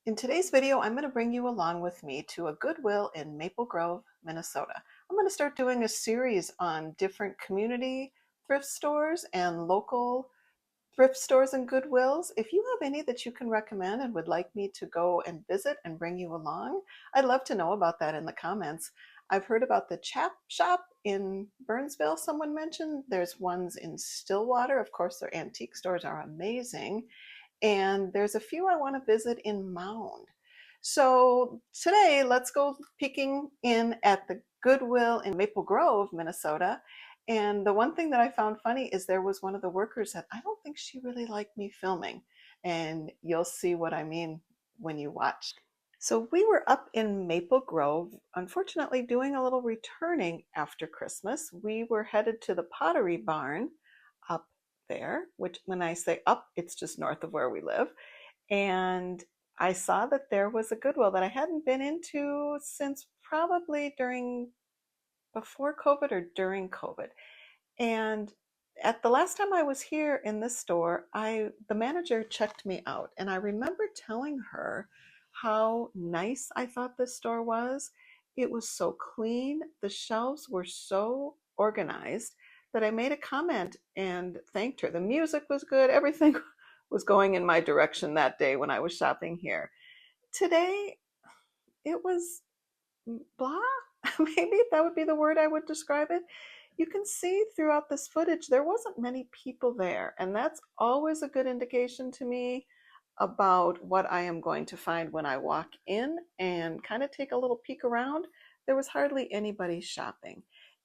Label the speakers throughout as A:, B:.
A: In today's video, I'm going to bring you along with me to a Goodwill in Maple Grove, Minnesota. I'm going to start doing a series on different community thrift stores and local thrift stores and Goodwills. If you have any that you can recommend and would like me to go and visit and bring you along, I'd love to know about that in the comments. I've heard about the Chap Shop in Burnsville, someone mentioned. There's ones in Stillwater. Of course, their antique stores are amazing. And there's a few I want to visit in Mound. So today, let's go peeking in at the Goodwill in Maple Grove, Minnesota. And the one thing that I found funny is there was one of the workers that I don't think she really liked me filming. And you'll see what I mean when you watch. So we were up in Maple Grove, unfortunately doing a little returning after Christmas. We were headed to the Pottery Barn up there, which when I say up, it's just north of where we live. And I saw that there was a Goodwill that I hadn't been into since probably before COVID or during COVID. And at the last time I was here in this store, the manager checked me out, and I remember telling her how nice I thought this store was. It was so clean, the shelves were so organized that I made a comment and thanked her. The music was good, everything was going in my direction that day when I was shopping here. Today, it was blah. Maybe that would be the word I would describe it. You can see throughout this footage there wasn't many people there, and that's always a good indication to me about what I am going to find when I walk in and kind of take a little peek around. There was hardly anybody shopping.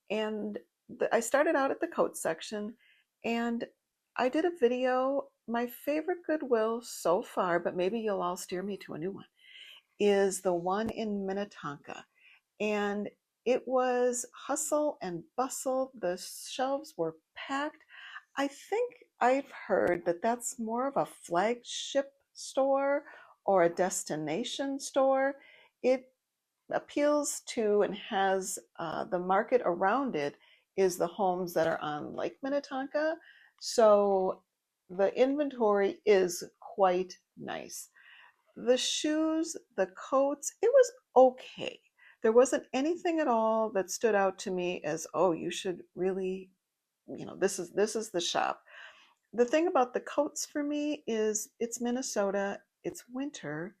A: And I started out at the coat section, and I did a video. My favorite Goodwill so far, but maybe you'll all steer me to a new one, is the one in Minnetonka. And it was hustle and bustle. The shelves were packed. I think I've heard that that's more of a flagship store or a destination store. It appeals to and has the market around it is the homes that are on Lake Minnetonka. So the inventory is quite nice. The shoes, the coats, it was okay. There wasn't anything at all that stood out to me as, oh, you should really, this is the shop. The thing about the coats for me is it's Minnesota, it's winter,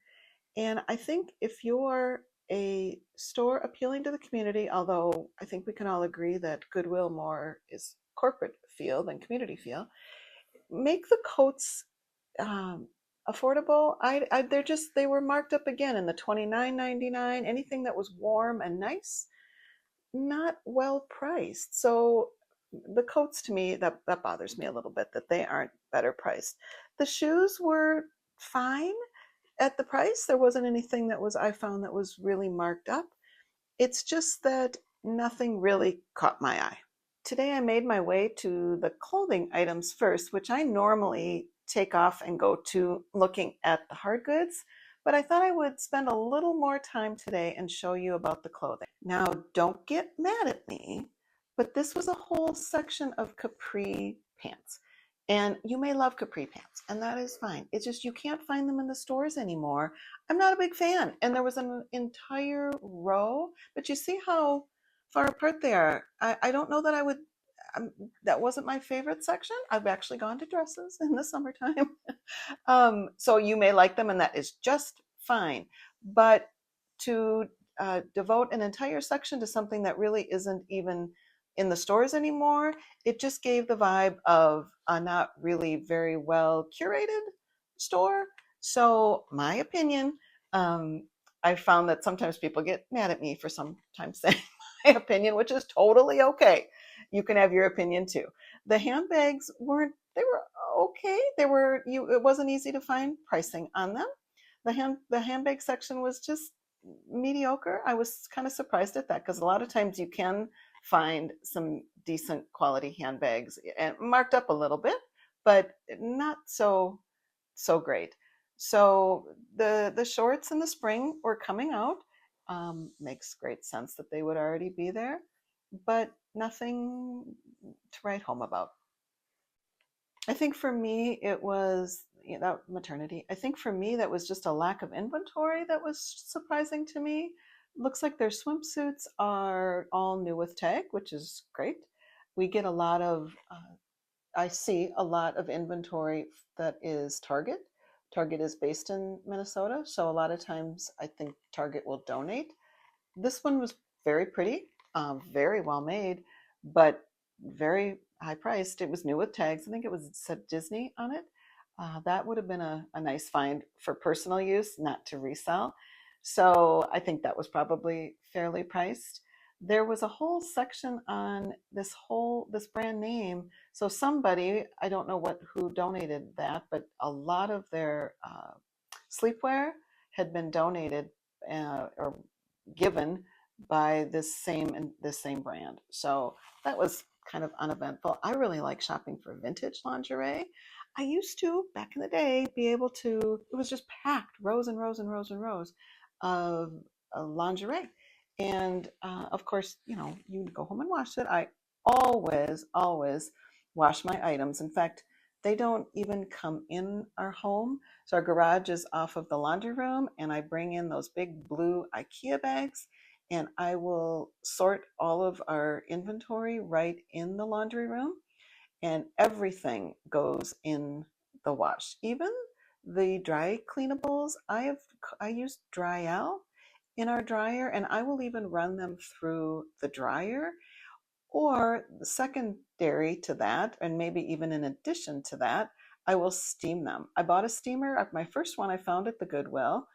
A: and I think if you're a store appealing to the community, although I think we can all agree that Goodwill more is corporate feel than community feel, make the coats um, affordable. They were marked up again in the $29.99. Anything that was warm and nice, not well priced. So the coats to me, that bothers me a little bit that they aren't better priced. The shoes were fine at the price. There wasn't anything I found that was really marked up. It's just that nothing really caught my eye. Today I made my way to the clothing items first, which I normally take off and go to looking at the hard goods, but I thought I would spend a little more time today and show you about the clothing. Now, don't get mad at me, but this was a whole section of capri pants. And you may love capri pants, and that is fine. It's just you can't find them in the stores anymore. I'm not a big fan. And there was an entire row, but you see how far apart they are. I don't know that I would, that wasn't my favorite section. I've actually gone to dresses in the summertime. So you may like them, and that is just fine. But to devote an entire section to something that really isn't even in the stores anymore, it just gave the vibe of a not really very well curated store. So my opinion, I found that sometimes people get mad at me for sometimes saying my opinion, which is totally okay. You can have your opinion too. The handbags they were okay. It wasn't easy to find pricing on them. The handbag section was just mediocre. I was kind of surprised at that because a lot of times you can find some decent quality handbags and marked up a little bit, but not so great. So the shorts in the spring were coming out. Makes great sense that they would already be there, but nothing to write home about. I think for me, it was that maternity. I think for me, that was just a lack of inventory that was surprising to me. Looks like their swimsuits are all new with tag, which is great. We get a lot of, I see a lot of inventory that is Target. Target is based in Minnesota, so a lot of times I think Target will donate. This one was very pretty, very well made, but very high priced. It was new with tags. I think it was said Disney on it. That would have been a nice find for personal use, not to resell. So I think that was probably fairly priced. There was a whole section on this brand name. So somebody, I don't know who donated that, but a lot of their sleepwear had been donated or given by this same brand. So that was kind of uneventful. I really like shopping for vintage lingerie. I used to back in the day be able to. It was just packed, rows and rows and rows and rows of lingerie, and of course, you go home and wash it. I always wash my items. In fact, they don't even come in our home. So our garage is off of the laundry room, and I bring in those big blue IKEA bags, and I will sort all of our inventory right in the laundry room, and everything goes in the wash. Even the dry cleanables, I use Dryel in our dryer, and I will even run them through the dryer, or secondary to that, and maybe even in addition to that, I will steam them. I bought a steamer. My first one I found at the Goodwill.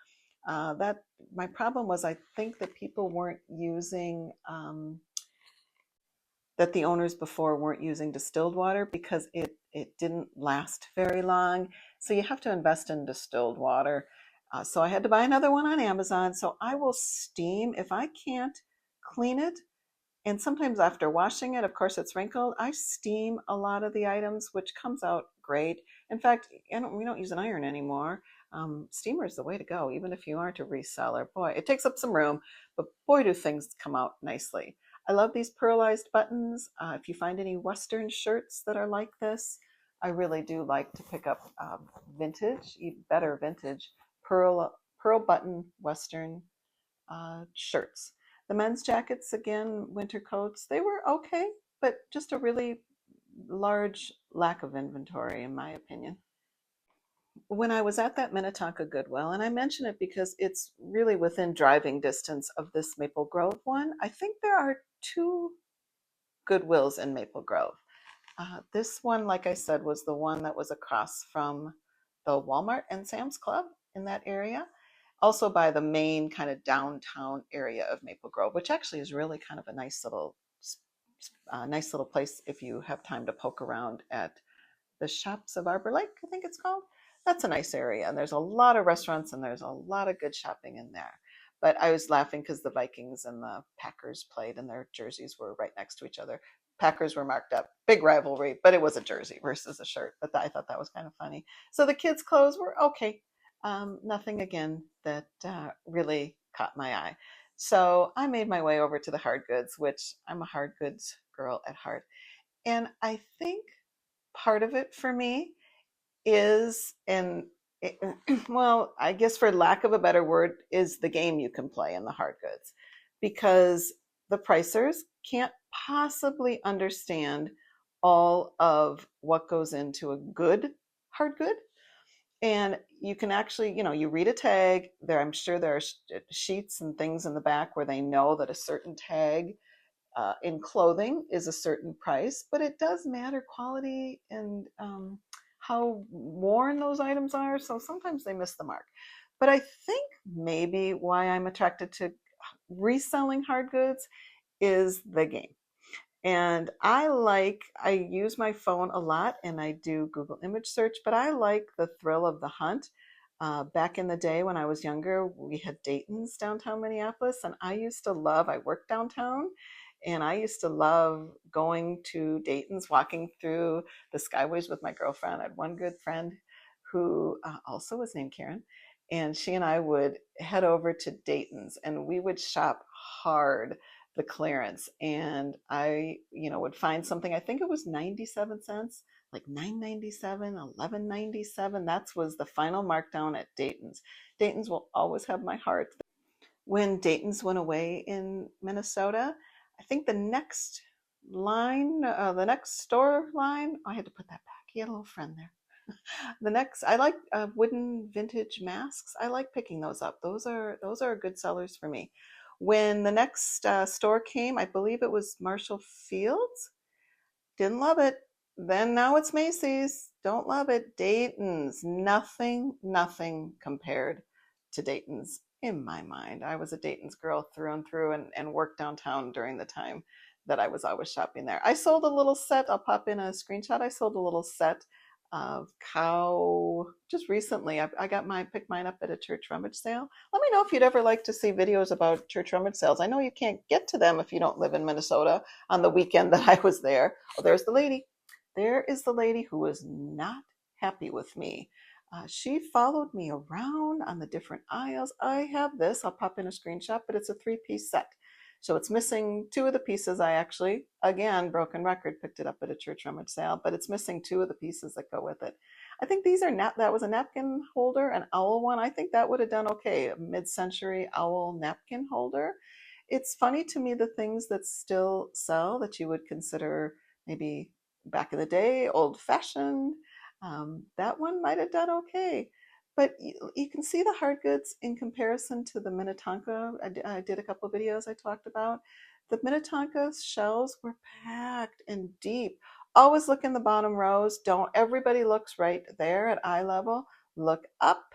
A: That my problem was I think that people weren't using that the owners before weren't using distilled water because it didn't last very long. So you have to invest in distilled water. So I had to buy another one on Amazon. So I will steam if I can't clean it, and sometimes after washing it, of course, it's wrinkled. I steam a lot of the items, which comes out great. In fact, we don't use an iron anymore. Steamer is the way to go, even if you aren't a reseller. Boy, it takes up some room, but boy, do things come out nicely. I love these pearlized buttons. If you find any Western shirts that are like this, I really do like to pick up vintage, even better vintage pearl button Western shirts. The men's jackets, again, winter coats, they were okay, but just a really large lack of inventory, in my opinion. When I was at that Minnetonka Goodwill, and I mention it because it's really within driving distance of this Maple Grove one, I think there are two Goodwills in Maple Grove. This one, like I said, was the one that was across from the Walmart and Sam's Club in that area. Also by the main kind of downtown area of Maple Grove, which actually is really kind of a nice little place if you have time to poke around at the Shops of Arbor Lake, I think it's called. That's a nice area, and there's a lot of restaurants and there's a lot of good shopping in there. But I was laughing because the Vikings and the Packers played, and their jerseys were right next to each other. Packers were marked up, big rivalry, but it was a jersey versus a shirt. But I thought that was kind of funny. So the kids' clothes were okay. Nothing again that really caught my eye. So I made my way over to the hard goods, which I'm a hard goods girl at heart. And I think part of it for me is, and it, well, I guess for lack of a better word, is the game you can play in the hard goods, because the pricers can't possibly understand all of what goes into a good hard good. And you can actually, you read a tag there. I'm sure there are sheets and things in the back where they know that a certain tag in clothing is a certain price, but it does matter quality and how worn those items are. So sometimes they miss the mark. But I think maybe why I'm attracted to reselling hard goods is the game. And I use my phone a lot and I do Google image search, but I like the thrill of the hunt. Back in the day when I was younger, we had Dayton's downtown Minneapolis, and I worked downtown, and I used to love going to Dayton's, walking through the skyways with my girlfriend. I had one good friend who also was named Karen, and she and I would head over to Dayton's and we would shop hard the clearance. And I would find something, I think it was 97 cents, like $9.97, $11.97. That was the final markdown at Dayton's. Dayton's will always have my heart. When Dayton's went away in Minnesota, I think the next line, the next store line, I had to put that back. He had a little friend there. The next, I like wooden vintage masks. I like picking those up. Those are good sellers for me. When the next store came, I believe it was Marshall Fields. Didn't love it. Then now it's Macy's. Don't love it. Dayton's. Nothing compared to Dayton's in my mind. I was a Dayton's girl through and through and worked downtown during the time that I was always shopping there. I sold a little set. I'll pop in a screenshot. I sold a little set of cow just recently. I got picked mine up at a church rummage sale. Let me know if you'd ever like to see videos about church rummage sales. I know you can't get to them if you don't live in Minnesota on the weekend that I was there. Oh, there's the lady. There is the lady who was not happy with me. She followed me around on the different aisles. I have this. I'll pop in a screenshot, but it's a 3-piece set. So it's missing 2 of the pieces. I actually, again, broken record, picked it up at a church rummage sale, but it's missing 2 of the pieces that go with it. I think these are that was a napkin holder, an owl one. I think that would have done okay, a mid-century owl napkin holder. It's funny to me the things that still sell that you would consider maybe back in the day, old fashioned. That one might have done okay. But you can see the hard goods in comparison to the Minnetonka. I did a couple of videos I talked about. The Minnetonka shelves were packed and deep. Always look in the bottom rows. Don't everybody looks right there at eye level. Look up.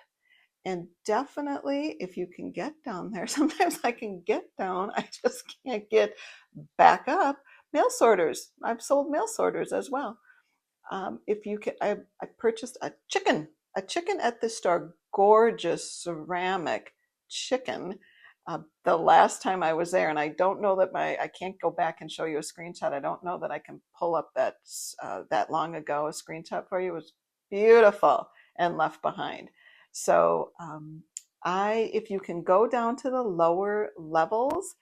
A: And definitely, if you can get down there, sometimes I can get down, I just can't get back up. Mail sorters. I've sold mail sorters as well. If you can, I purchased a chicken at the store, gorgeous ceramic chicken. The last time I was there, and I don't know that I can't go back and show you a screenshot. I don't know that I can pull up that long ago a screenshot for you. It was beautiful and left behind. So if you can go down to the lower levels,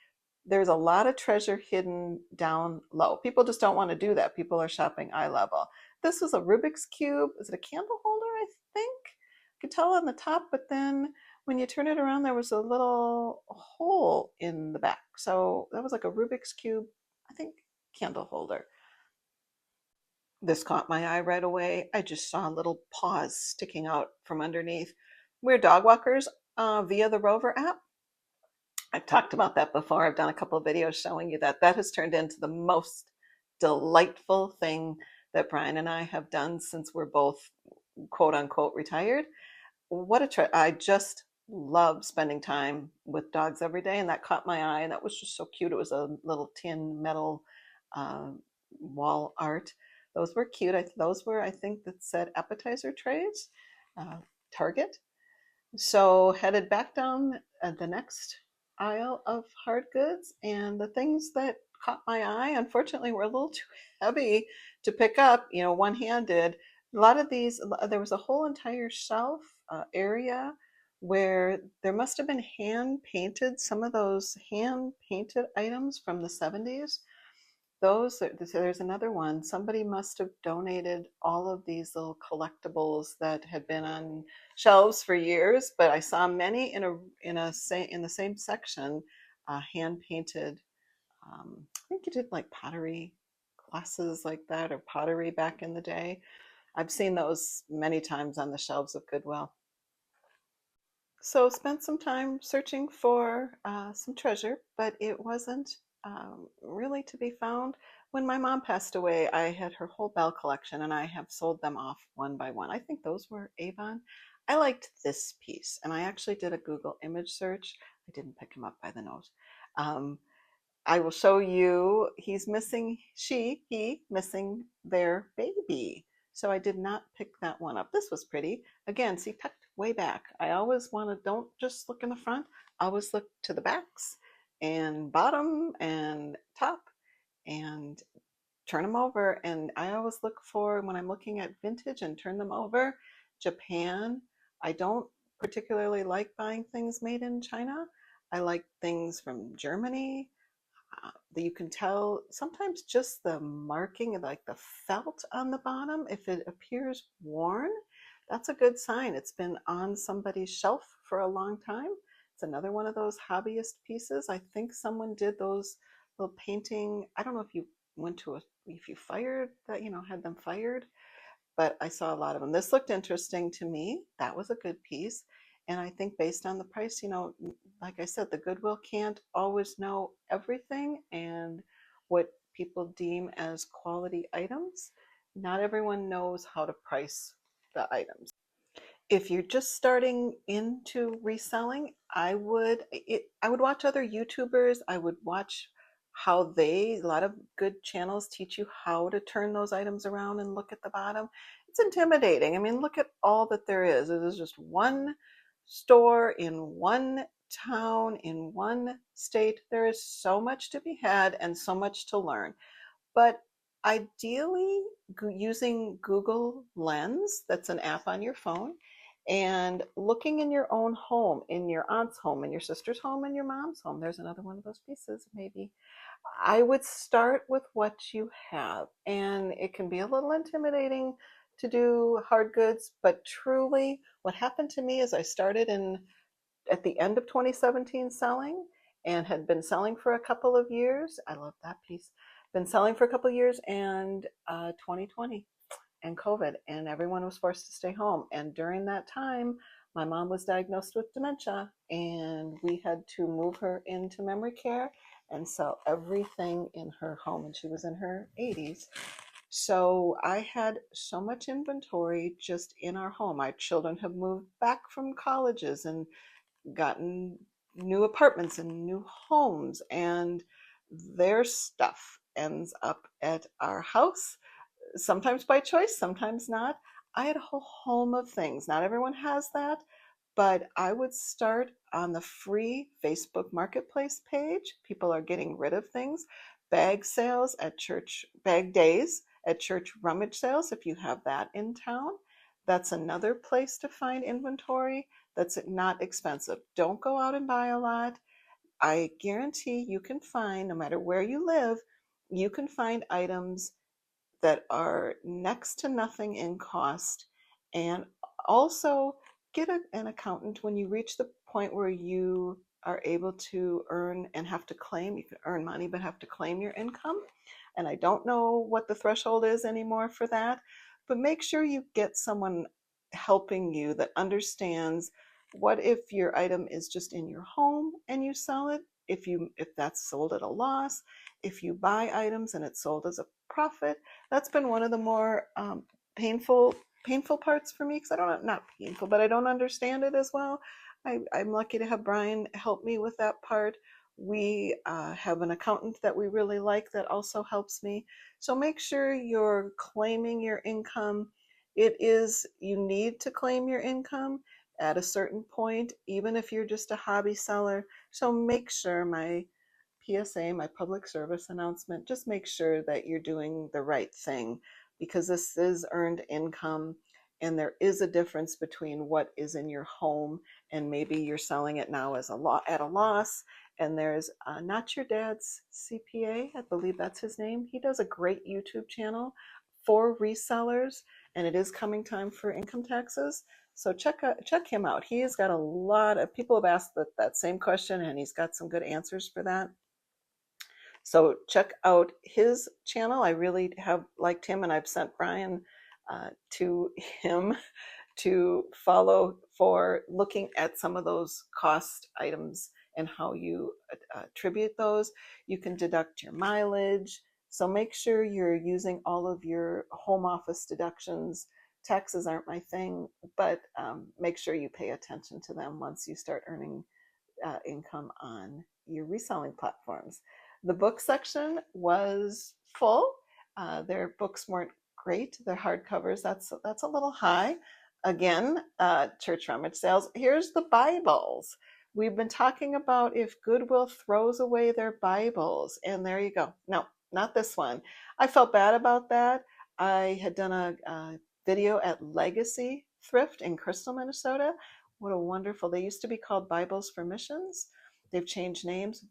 A: there's a lot of treasure hidden down low. People just don't want to do that. People are shopping eye level. This was a Rubik's Cube. Is it a candle holder, I think? I could tell on the top, but then when you turn it around, there was a little hole in the back. So that was like a Rubik's Cube, I think, candle holder. This caught my eye right away. I just saw little paws sticking out from underneath. We're dog walkers via the Rover app. I've talked about that before. I've done a couple of videos showing you that. That has turned into the most delightful thing that Brian and I have done since we're both quote unquote retired. What a trip. I just love spending time with dogs every day, and that caught my eye, and that was just so cute. It was a little tin metal wall art. Those were cute. Those were, I think, that said appetizer trays, Target. So headed back down the next aisle of hard goods, and the things that caught my eye, unfortunately, were a little too heavy to pick up, one-handed. A lot of these, there was a whole entire shelf area where there must have been hand painted, some of those hand painted items from the 70s. There's another one. Somebody must have donated all of these little collectibles that had been on shelves for years, but I saw many in the same section, hand painted. I think you did like pottery classes like that, or pottery back in the day. I've seen those many times on the shelves of Goodwill. So spent some time searching for some treasure, but it wasn't really to be found. When my mom passed away, I had her whole bell collection, and I have sold them off one by one. I think those were Avon. I liked this piece, and I actually did a Google image search. I didn't pick him up by the nose. I will show you, he missing their baby. So I did not pick that one up. This was pretty. Again, see, tucked way back. I always want to, don't just look in the front, I always look to the backs and bottom and top and turn them over. And I always look for, when I'm looking at vintage and turn them over, Japan. I don't particularly like buying things made in China. I like things from Germany. that you can tell sometimes just the marking, like the felt on the bottom, if it appears worn, that's a good sign. It's been on somebody's shelf for a long time. It's another one of those hobbyist pieces. I think someone did those little painting. I don't know if you went to if you fired that, had them fired, but I saw a lot of them. This looked interesting to me. That was a good piece. And I think based on the price, like I said, the Goodwill can't always know everything and what people deem as quality items. Not everyone knows how to price the items. If you're just starting into reselling, I would watch other YouTubers. I would watch how a lot of good channels teach you how to turn those items around and look at the bottom. It's intimidating. I mean, look at all that there is. It is just one store in one town in one state. There is so much to be had and so much to learn. But ideally, using Google Lens, that's an app on your phone, and looking in your own home, in your aunt's home, in your sister's home, in your mom's home. There's another one of those pieces, maybe. I would start with what you have, and it can be a little intimidating to do hard goods, but truly, what happened to me is I started at the end of 2017 selling and had been selling for a couple of years. I love that piece. Been selling for a couple of years, and 2020 and COVID, and everyone was forced to stay home. And during that time, my mom was diagnosed with dementia, and we had to move her into memory care and sell everything in her home. And she was in her 80s. So I had so much inventory just in our home. My children have moved back from colleges and gotten new apartments and new homes, and their stuff ends up at our house, sometimes by choice, sometimes not. I had a whole home of things. Not everyone has that, but I would start on the free Facebook Marketplace page. People are getting rid of things. Bag sales at church, bag days at church rummage sales, if you have that in town. That's another place to find inventory that's not expensive. Don't go out and buy a lot. I guarantee you can find, no matter where you live, you can find items that are next to nothing in cost. And also get an accountant when you reach the point where you are able to earn and have to claim. You can earn money but have to claim your income. And I don't know what the threshold is anymore for that, but make sure you get someone helping you that understands what if your item is just in your home and you sell it, if that's sold at a loss, if you buy items and it's sold as a profit. That's been one of the more painful parts for me, because I don't, not painful, but I don't understand it as well. I'm lucky to have Brian help me with that part. We have an accountant that we really like that also helps me. So make sure you're claiming your income. You need to claim your income at a certain point, even if you're just a hobby seller. So make sure, my PSA, my public service announcement, just make sure that you're doing the right thing, because this is earned income, and there is a difference between what is in your home and maybe you're selling it now as at a loss. And there's Not Your Dad's CPA, I believe that's his name. He does a great YouTube channel for resellers, and it is coming time for income taxes. So check him out. He has got a lot of people have asked that same question, and he's got some good answers for that. So check out his channel. I really have liked him, and I've sent Brian to him to follow for looking at some of those cost items and how you attribute those. You can deduct your mileage. So make sure you're using all of your home office deductions. Taxes aren't my thing, but make sure you pay attention to them once you start earning income on your reselling platforms. The book section was full. Their books weren't great. Their hardcovers, that's a little high. Again, church rummage sales. Here's the Bibles. We've been talking about if Goodwill throws away their Bibles, and there you go. No, not this one. I felt bad about that. I had done a video at Legacy Thrift in Crystal, Minnesota. What a wonderful, they used to be called Bibles for Missions. They've changed names.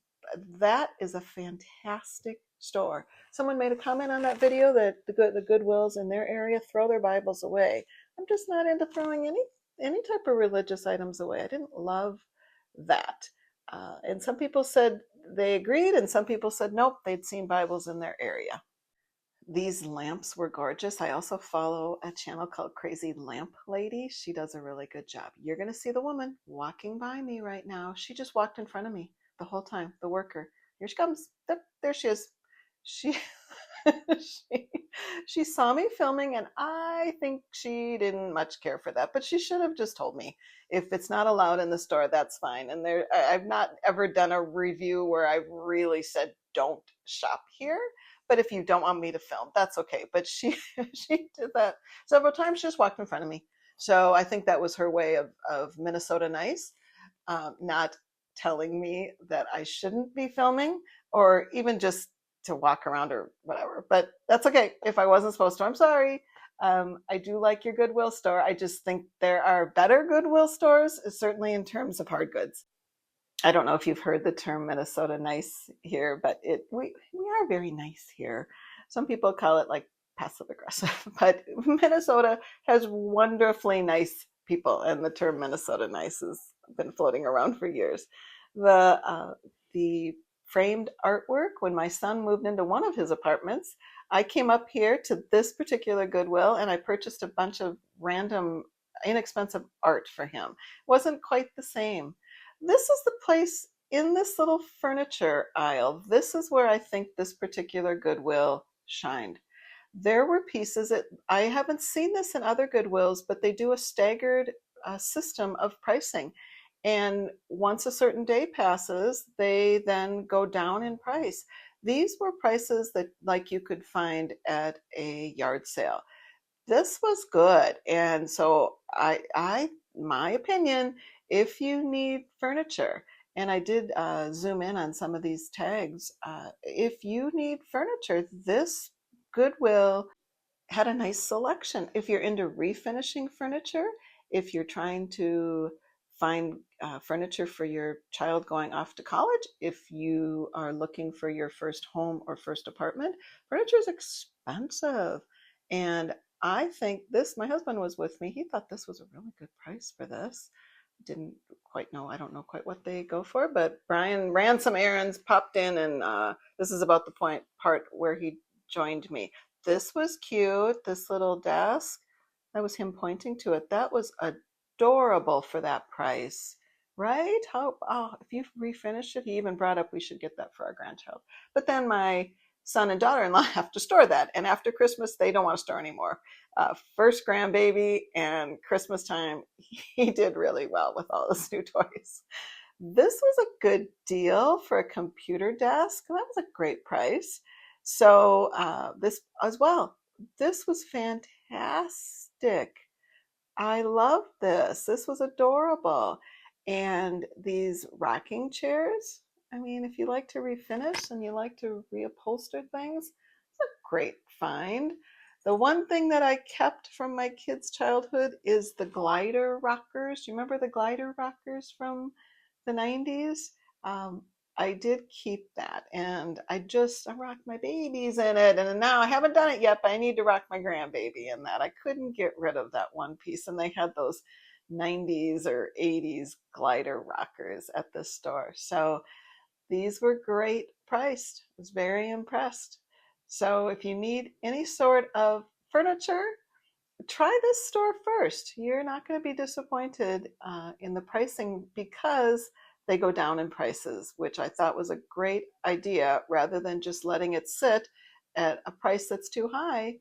A: that is a fantastic store. Someone made a comment on that video that the Goodwills in their area throw their Bibles away. I'm just not into throwing any type of religious items away. I didn't love that. And some people said they agreed, and some people said nope, they'd seen Bibles in their area. These lamps were gorgeous. I also follow a channel called Crazy Lamp Lady. She does a really good job. You're going to see the woman walking by me right now. She just walked in front of me the whole time, the worker. Here she comes. There she is. She, she, she saw me filming, and I think she didn't much care for that, but she should have just told me. If it's not allowed in the store, that's fine. And I've not ever done a review where I've really said, don't shop here. But if you don't want me to film, that's okay. But she did that several times. She just walked in front of me. So I think that was her way of Minnesota nice, not telling me that I shouldn't be filming, or even just to walk around or whatever. But that's okay. If I wasn't supposed to, I'm sorry. I do like your Goodwill store. I just think there are better Goodwill stores, certainly in terms of hard goods. I don't know if you've heard the term Minnesota nice here, but we are very nice here. Some people call it like passive aggressive, but Minnesota has wonderfully nice people, and the term Minnesota nice has been floating around for years. The framed artwork, when my son moved into one of his apartments, I came up here to this particular Goodwill and I purchased a bunch of random inexpensive art for him. It wasn't quite the same. This is the place in this little furniture aisle. This is where I think this particular Goodwill shined. There were pieces that I haven't seen this in other Goodwills, but they do a staggered system of pricing. And once a certain day passes, they then go down in price. These were prices that like you could find at a yard sale. This was good. And so my opinion, if you need furniture, and I did zoom in on some of these tags, if you need furniture, this Goodwill had a nice selection. If you're into refinishing furniture, if you're trying to find furniture for your child going off to college, if you are looking for your first home or first apartment, furniture is expensive. And I think this, my husband was with me, he thought this was a really good price for this. Didn't quite know, I don't know quite what they go for, but Brian ran some errands, popped in, and this is about the part where he joined me. This was cute, this little desk. That was him pointing to it. That was adorable for that price, right? If you refinish it, he even brought up we should get that for our grandchild. But then my son and daughter-in-law have to store that, and after Christmas they don't want to store anymore. First grandbaby and Christmas time, he did really well with all those new toys. This was a good deal for a computer desk. That was a great price. So this as well. This was fantastic. I love this. This was adorable. And these rocking chairs, I mean, if you like to refinish and you like to reupholster things, it's a great find. The one thing that I kept from my kids' childhood is the glider rockers. Do you remember the glider rockers from the 90s? I did keep that, and I rocked my babies in it, and now I haven't done it yet, but I need to rock my grandbaby in that. I couldn't get rid of that one piece, and they had those 90s or 80s glider rockers at the store. So these were great priced. I was very impressed. So if you need any sort of furniture, try this store first. You're not going to be disappointed in the pricing because they go down in prices, which I thought was a great idea. Rather than just letting it sit at a price that's too high,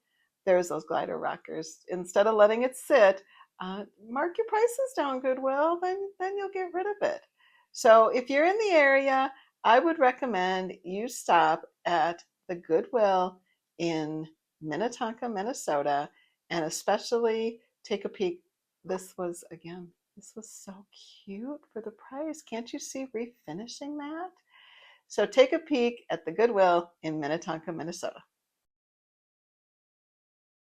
A: there's those glider rockers. Instead of letting it sit, mark your prices down, Goodwill, then you'll get rid of it. So if you're in the area, I would recommend you stop at the Goodwill in Minnetonka, Minnesota, and especially take a peek. This was so cute for the price. Can't you see refinishing that? So take a peek at the Goodwill in Minnetonka, Minnesota.